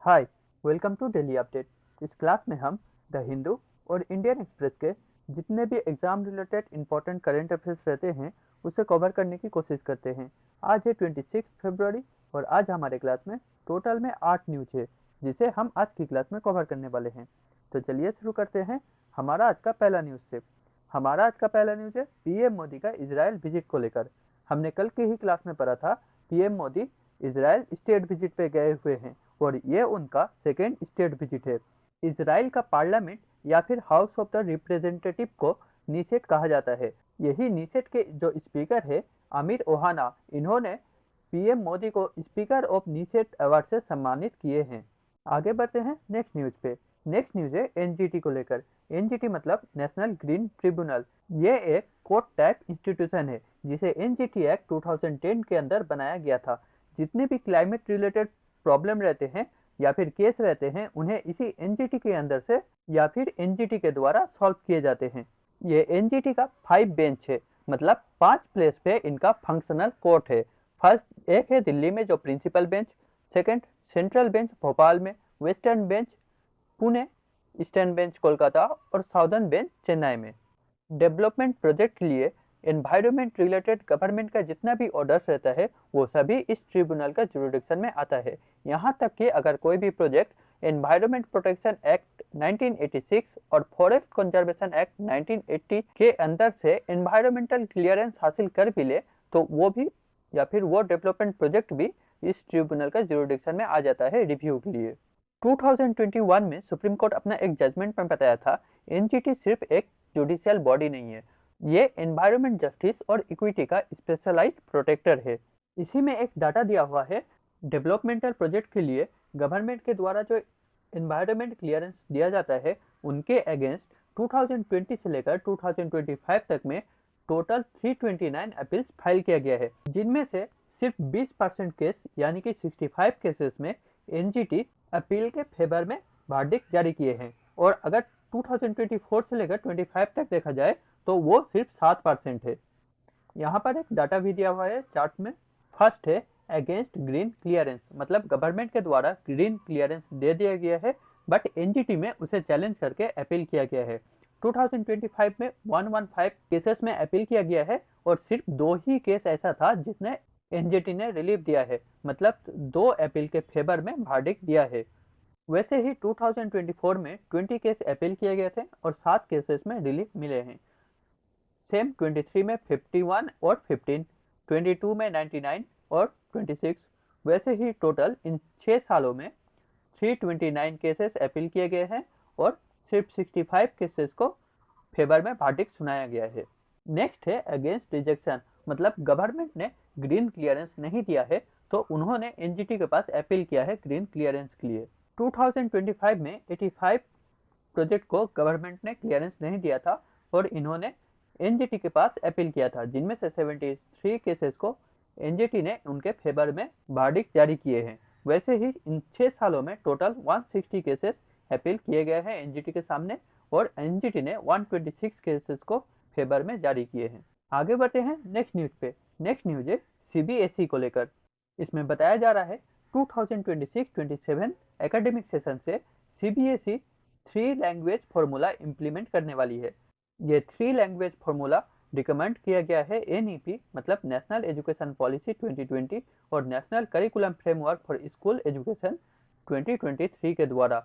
Hi, welcome to daily update. इस class में हम द हिंदू और इंडियन एक्सप्रेस के जितने भी exam related important current affairs रहते हैं उसे कवर करने की कोशिश करते हैं। आज है 26 फरवरी और आज हमारे क्लास में टोटल में 8 न्यूज है जिसे हम आज की क्लास में कवर करने वाले हैं। तो चलिए शुरू करते हैं हमारा आज का पहला न्यूज से। हमारा आज का पहला न्यूज है पीएम मोदी का इजराइल विजिट को लेकर। हमने कल की ही क्लास में पढ़ा था PM Modi Israel state visit पे गए हुए हैं और ये उनका सेकेंड स्टेट विजिट है। इजराइल का पार्लियामेंट या फिर हाउस ऑफ द रिप्रेजेंटेटिव को नीसेट कहा जाता है। यही नीसेट के जो स्पीकर है आमिर ओहाना, इन्होंने पीएम मोदी को स्पीकर ऑफ नीसेट अवार्ड से सम्मानित किए हैं। आगे बढ़ते हैं नेक्स्ट न्यूज पे। नेक्स्ट न्यूज है एनजीटी को लेकर। एनजीटी मतलब नेशनल ग्रीन ट्रिब्यूनल। ये एक कोर्ट टाइप इंस्टीट्यूशन है जिसे एनजीटी एक्ट 2010 के अंदर बनाया गया था। जितने भी क्लाइमेट रिलेटेड प्रॉब्लम रहते हैं या फिर केस रहते हैं उन्हें इसी एनजीटी के अंदर से या फिर एनजीटी के द्वारा सॉल्व किए जाते हैं। ये एनजीटी का 5 बेंच है, मतलब 5 प्लेस पे इनका फंक्शनल कोर्ट है। फर्स्ट एक है दिल्ली में जो principal bench, second central bench Bhopal में, western bench Pune, eastern bench Kolkata और साउदर्न बेंच चेन्नई में। डेवलपमेंट प्रोजेक्ट के लिए एनवायरमेंट रिलेटेड गवर्नमेंट का जितना भी ऑर्डर्स रहता है वो सभी इस ट्रिब्यूनल का जुरिडिक्शन में आता है। यहाँ तक कि अगर कोई भी प्रोजेक्ट एनवायरमेंट प्रोटेक्शन एक्ट 1986 और फॉरेस्ट कंजर्वेशन एक्ट 1980 के अंदर से एनवायरमेंटल क्लियरेंस हासिल कर भी ले तो वो भी या फिर वो डेवलपमेंट प्रोजेक्ट भी इस ट्रिब्यूनल का जुरिडिक्शन में आ जाता है रिव्यू के लिए। 2021 में सुप्रीम कोर्ट अपना एक जजमेंट में बताया था एनजीटी सिर्फ एक जुडिशियल बॉडी नहीं है, ये एनवायरमेंट जस्टिस और इक्विटी का स्पेशलाइज्ड प्रोटेक्टर है। इसी में एक डाटा दिया हुआ है डेवलपमेंटल प्रोजेक्ट के लिए गवर्नमेंट के द्वारा जो एनवायरमेंट क्लियरेंस दिया जाता है उनके अगेंस्ट 2020 से लेकर 2025 तक में टोटल 329 अपील्स फाइल किया गया है, जिनमें से सिर्फ 20% केस यानी कि 65 केसेस में एनजीटी अपील के फेवर में वर्डिक्ट जारी किए हैं। और अगर 2024 से लेकर 25 तक देखा जाए तो वो सिर्फ 7% है। यहाँ पर एक डाटा भी दिया हुआ है चार्ट में। फर्स्ट है अगेंस्ट ग्रीन क्लियरेंस, मतलब गवर्नमेंट के द्वारा ग्रीन क्लियरेंस दे दिया गया है बट एनजीटी में उसे चैलेंज करके अपील किया गया है। 2025 में 115 केसेस में अपील किया गया है और सिर्फ 2 ही केस ऐसा था जिसने एनजीटी ने रिलीफ दिया है, मतलब 2 अपील के फेवर में वर्डिक्ट दिया है। वैसे ही 2024 में 20 केस अपील किए गए थे और 7 केसेस में रिलीफ मिले हैं। सेम 23 में 51 और 15, 22 में 99 और 26। वैसे ही टोटल इन 6 सालों में 329 केसेस अपील किए गए हैं और सिर्फ 65 केसेस को फेवर में वर्डिक्ट सुनाया गया है। नेक्स्ट है अगेंस्ट रिजेक्शन, मतलब गवर्नमेंट ने ग्रीन क्लियरेंस नहीं दिया है तो उन्होंने एनजीटी के पास अपील किया है ग्रीन क्लियरेंस के लिए। 2025 में 85 प्रोजेक्ट को गवर्नमेंट ने क्लियरेंस नहीं दिया था और इन्होंने एनजीटी के पास अपील किया था, जिनमें से 73 केसेस को एनजीटी ने उनके फेवर में वर्डिक्ट जारी किए हैं। वैसे ही इन 6 सालों में टोटल 160 केसेस अपील किए गए हैं एनजीटी के सामने और एनजीटी ने 126 केसेस को फेवर में जारी किए हैं। आगे बढ़ते हैं नेक्स्ट न्यूज पे। नेक्स्ट न्यूज है सीबीएसई को लेकर। इसमें बताया जा रहा है 2026-27 एकेडमिक सेशन से सीबीएसई 3 लैंग्वेज फॉर्मूला इंप्लीमेंट करने वाली है। ये 3 लैंग्वेज फॉर्मूला रिकमेंड किया गया है एनईपी मतलब नेशनल एजुकेशन पॉलिसी 2020 और national curriculum framework for school education 2023 के द्वारा।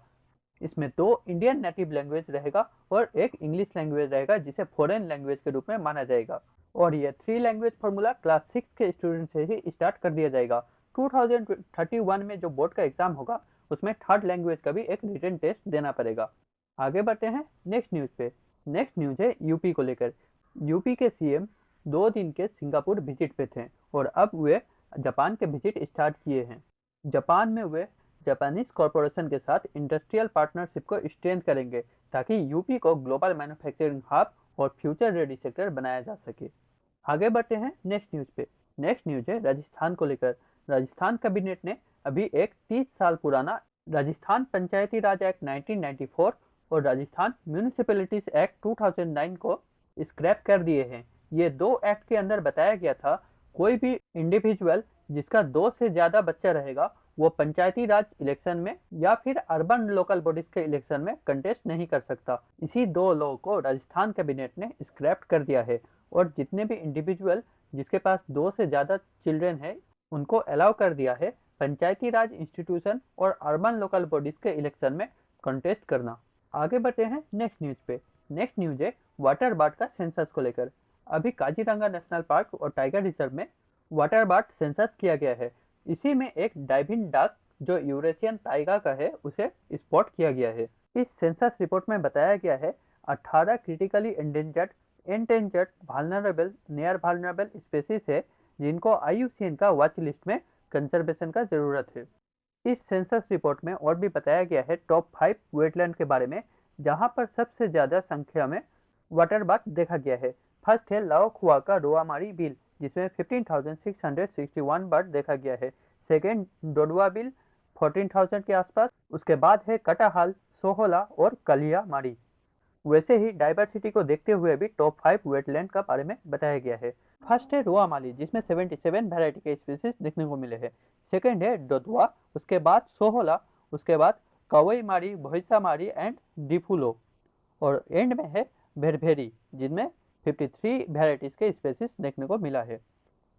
इसमें 2 इंडियन नेटिव लैंग्वेज रहेगा और एक इंग्लिश लैंग्वेज रहेगा जिसे फॉरेन लैंग्वेज के रूप में माना जाएगा। और ये 3 लैंग्वेज फॉर्मूला क्लास 6 के स्टूडेंट से ही स्टार्ट कर दिया जाएगा। 2031 में जो बोर्ड का एग्जाम होगा उसमें 3rd लैंग्वेज का भी एक रिटन टेस्ट देना पड़ेगा। आगे बढ़ते हैं नेक्स्ट न्यूज पे। नेक्स्ट न्यूज है यूपी को लेकर। यूपी के सीएम 2 दिन के सिंगापुर विजिट पे थे और अब वे जापान के विजिट स्टार्ट किए हैं। जापान में वे जापानीज कॉरपोरेशन के साथ इंडस्ट्रियल पार्टनरशिप को स्ट्रेंथ करेंगे ताकि यूपी को ग्लोबल मैन्युफैक्चरिंग हब और फ्यूचर रेडी सेक्टर बनाया जा सके। आगे बढ़ते हैं नेक्स्ट न्यूज पे। नेक्स्ट न्यूज है राजस्थान को लेकर। राजस्थान कैबिनेट ने अभी एक 30 साल पुराना राजस्थान पंचायती राज एक्ट 1994 और राजस्थान म्यूनिसिपैलिटीज एक्ट 2009 को स्क्रैप कर दिए हैं। ये 2 एक्ट के अंदर बताया गया था कोई भी इंडिविजुअल जिसका 2 से ज्यादा बच्चा रहेगा वो पंचायती राज इलेक्शन में या फिर अर्बन लोकल बॉडीज के इलेक्शन में कंटेस्ट नहीं कर सकता। इसी 2 लॉ को राजस्थान कैबिनेट ने स्क्रैप कर दिया है और जितने भी इंडिविजुअल जिसके पास 2 से ज़्यादा चिल्ड्रन है उनको अलाउ कर दिया है पंचायती राज इंस्टीट्यूशन और अर्बन लोकल बॉडीज के इलेक्शन में कंटेस्ट करना। आगे बढ़ते हैं नेक्स्ट न्यूज पे। नेक्स्ट न्यूज है वाटर बर्ड का सेंसस को लेकर। अभी काजीरंगा नेशनल पार्क और टाइगर रिजर्व में वाटर बर्ड सेंसस किया गया है। इसी में एक डाइविंग डक जो यूरेशियन टाइगर का है उसे स्पॉट किया गया है। इस सेंसस रिपोर्ट में बताया गया है 18 critically endangered, endangered, vulnerable, near vulnerable species है जिनको IUCN का वॉच लिस्ट में कंजर्वेशन का जरूरत है। इस सेंसस रिपोर्ट में और भी बताया गया है टॉप 5 वेटलैंड के बारे में जहां पर सबसे ज्यादा संख्या में वाटर बर्ड देखा गया है। फर्स्ट है लाओखुआ का रोआमारी बिल जिसमें 15,661 बर्ड देखा गया है। सेकेंड डोडवा बिल 14,000 के आसपास। उसके बाद है कटाहाल, सोहोला और कलिया मारी। वैसे ही डाइवर्सिटी को देखते हुए भी टॉप 5 वेटलैंड का बारे में बताया गया है। फर्स्ट है रोआमाली जिसमें 77 वैरायटी के स्पीसीज देखने को मिले हैं। सेकेंड है डोडवा, उसके बाद सोहोला, उसके बाद कवई मारी, भैंसा मारी एंड डिफुलो और एंड में है भेरभेरी जिनमें 53 वैरायटीज के स्पीसीज देखने को मिला है।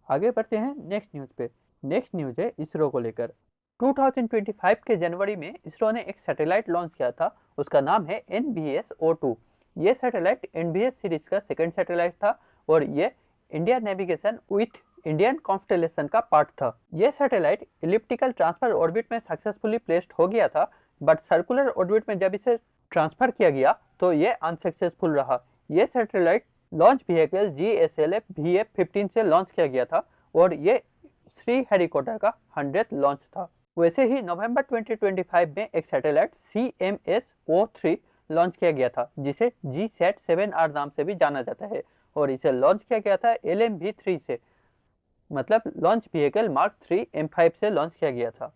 आगे बढ़ते हैं नेक्स्ट न्यूज पे। नेक्स्ट न्यूज है इसरो को लेकर। 2025 के जनवरी में इसरो ने एक सैटेलाइट लॉन्च किया था, उसका नाम है NBS-02। ये सैटेलाइट NBS सीरीज का सेकंड सैटेलाइट था और ये India navigation with Indian constellation का पार्ट था। ये सैटेलाइट इलिप्टिकल ट्रांसफर ऑर्बिट में सक्सेसफुली प्लेस्ड हो गया था, बट सर्कुलर ऑर्बिट में जब इसे ट्रांसफर किया गया तो ये अनसक्सेसफुल रहा। ये satellite launch vehicle GSLV VF-15 से लॉन्च किया गया था और ये श्रीहरिकोटा का 100th लॉन्च था। वैसे ही नवंबर 2025 में एक सैटेलाइट CMS-03 लॉन्च किया गया था जिसे GSAT-7R नाम से भी जाना जाता है और इसे लॉन्च किया गया था LMV-3 से, मतलब लॉन्च व्हीकल मार्क 3 M5 से लॉन्च किया गया था।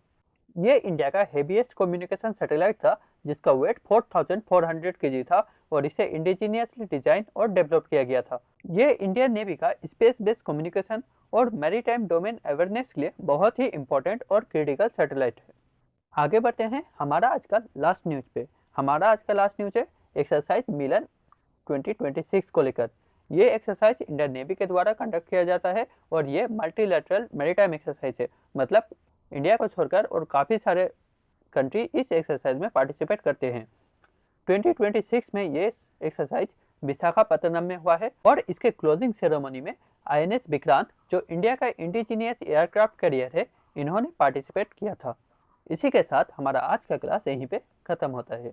ये इंडिया का हेवीएस्ट कम्युनिकेशन सैटेलाइट था जिसका वेट 4400 kg था और इसे इंडिजीनियसली डिजाइन और डेवलप किया गया था। ये इंडियन नेवी का स्पेस बेस्ड कम्युनिकेशन और मैरीटाइम डोमेन अवेयरनेस के लिए बहुत ही इंपॉर्टेंट और क्रिटिकल सैटेलाइट है। आगे बढ़ते हैं हमारा आज का लास्ट न्यूज पे। हमारा आज का लास्ट न्यूज है एक्सरसाइज मिलन 2026 को लेकर। ये एक्सरसाइज इंडियन नेवी के द्वारा कंडक्ट किया जाता है और ये मल्टीलैटरल मैरीटाइम एक्सरसाइज है, मतलब इंडिया को छोड़कर और काफ़ी सारे कंट्री इस एक्सरसाइज में पार्टिसिपेट करते हैं। 2026 में ये एक्सरसाइज विशाखापत्तनम में हुआ है और इसके क्लोजिंग सेरेमनी में INS विक्रांत जो इंडिया का इंडिजीनियस एयरक्राफ्ट कैरियर है, इन्होंने पार्टिसिपेट किया था। इसी के साथ हमारा आज का क्लास यहीं पे खत्म होता है।